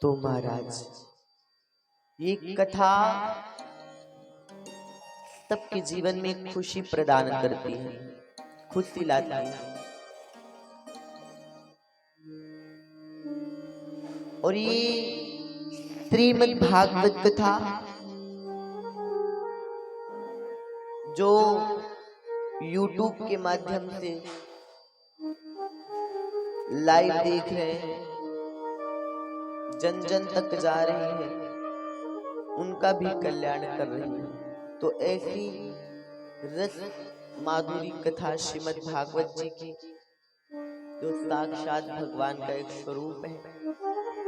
तो महाराज ये कथा सबके जीवन में खुशी प्रदान करती है, खुशी लाती है। और ये श्रीमद् भागवत कथा जो YouTube के माध्यम से लाइव देख रहे हैं, जन जन तक जा रही है, उनका भी कल्याण कर रही है। तो ऐसी रस माधुरी कथा श्रीमद् भागवत जी की, जो साक्षात भगवान का एक स्वरूप है,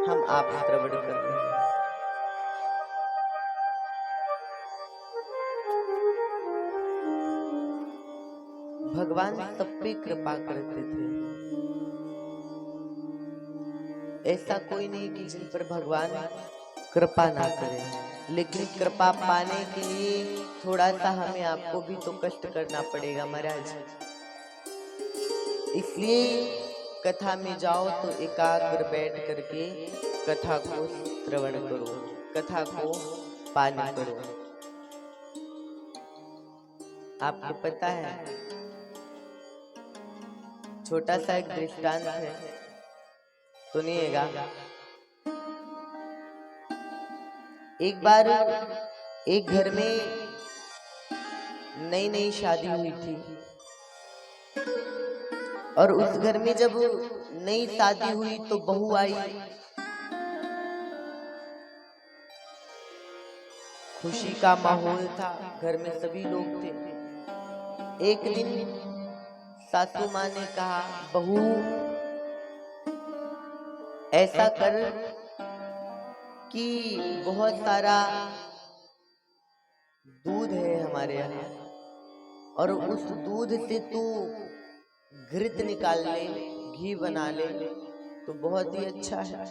हम आप श्रवण कर रहे हैं। भगवान सब पे कृपा करते थे। ऐसा कोई नहीं कि जिन पर भगवान कृपा ना करे, लेकिन कृपा पाने के लिए थोड़ा सा हमें आपको भी तो कष्ट करना पड़ेगा महाराज। इसलिए कथा में जाओ तो एकाग्र बैठ करके कथा को श्रवण करो, कथा को पालन करो। आपको पता है, छोटा सा एक दृष्टांत है, सुनिएगा। एक बार एक घर में नई नई शादी हुई थी, और उस घर में जब नई शादी हुई तो बहू आई। खुशी का माहौल था, घर में सभी लोग थे। एक दिन सासू माँ ने कहा, बहू ऐसा कर कि बहुत सारा दूध है हमारे यहाँ, और उस दूध से तू घृत निकाल ले, घी बना ले तो बहुत ही अच्छा है।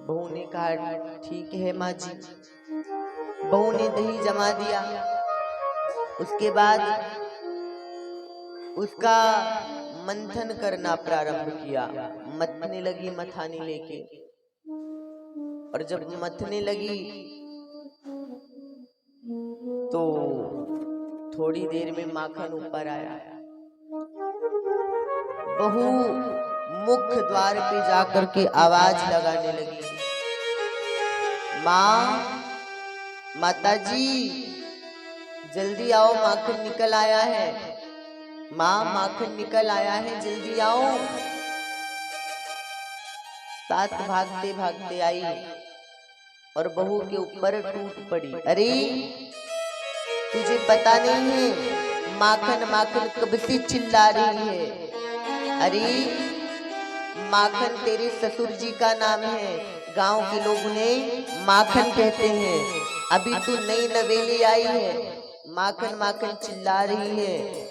बहू ने कहा, ठीक है माँ जी। बहू ने दही जमा दिया। उसके बाद उसका मंथन करना प्रारंभ किया। मथने लगी मथानी लेके, और जब मथने लगी तो थोड़ी देर में माखन ऊपर आया। बहू मुख्य द्वार पे जाकर के आवाज लगाने लगी, माँ, माताजी जल्दी आओ, माखन निकल आया है। माँ, माखन निकल आया है, जल्दी आओ। सास भागते भागते आई और बहू के ऊपर टूट पड़ी। अरे तुझे पता नहीं है, माखन माखन कब से चिल्ला रही है। अरे माखन तेरे ससुर जी का नाम है, गांव के लोग उन्हें माखन कहते हैं। अभी तू नई नवेली आई है, माखन माखन चिल्ला रही है,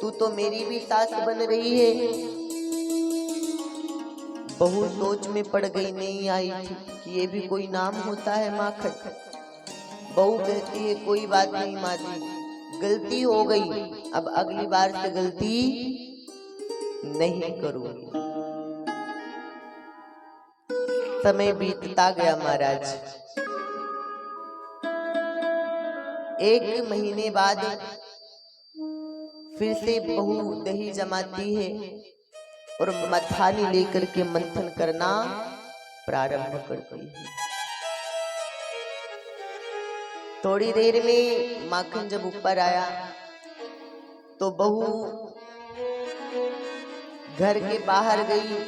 तू तो मेरी भी सास बन रही है। बहू सोच में पड़ गई, नहीं आई थी कि ये भी कोई नाम होता है माखन। बहू कहती है, कोई बात नहीं माँ जी, गलती हो गई, अब अगली बार से गलती नहीं करूंगी। समय बीतता गया महाराज। एक महीने बाद फिर से बहू दही जमाती है और मथानी लेकर के मंथन करना प्रारंभ करती है। थोड़ी देर में माखन जब ऊपर आया तो बहू घर के बाहर गई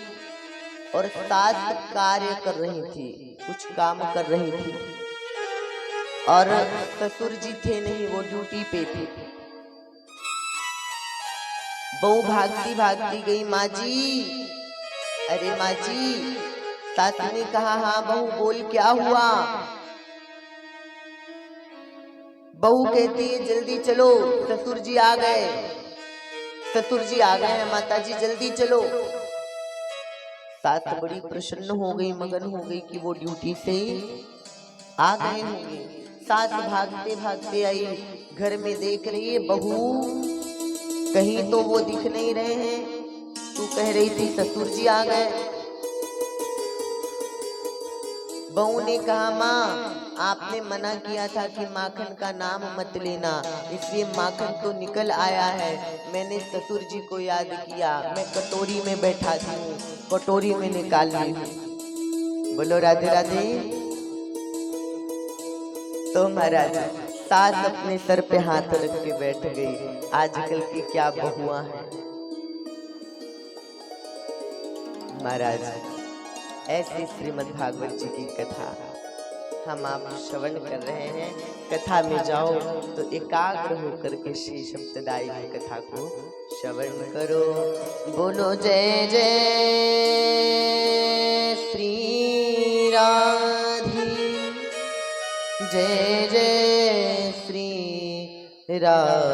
और सास कार्य कर रही थी, कुछ काम कर रही थी, और ससुर जी थे नहीं, वो ड्यूटी पे थे। बहू भागती भागती गई, माँ जी, अरे माँ जी। सास ने कहा, हाँ बहू बोल, क्या हुआ। बहू कहती है, जल्दी चलो, ससुर जी आ गए, ससुर जी आ गए हैं माता जी, जल्दी चलो। सास बड़ी प्रसन्न हो गई, मगन हो गई कि वो ड्यूटी से आ गए होंगे। सास भागते भागते आई, घर में देख रही है बहू कहीं तो वो दिख नहीं रहे हैं। तू कह रही थी ससुर जी आ गए। बहू ने कहा माँ आपने मना किया था कि माखन का नाम मत लेना, इसलिए माखन तो निकल आया है। मैंने ससुर जी को याद किया, मैं कटोरी में बैठा दी हूँ, कटोरी में निकाल ली हूँ। बोलो राधे राधे। तो महाराज सास अपने सर पे हाथ रख के बैठ गई। आजकल की क्या बहुआ है महाराज। ऐसी श्रीमद् भागवत जी की कथा हम आप श्रवण कर रहे हैं। कथा में जाओ तो एकाग्र होकर के श्री सप्तदायी की कथा को श्रवण करो। बोलो जय जय श्री राधे, जय जय श्री राधे।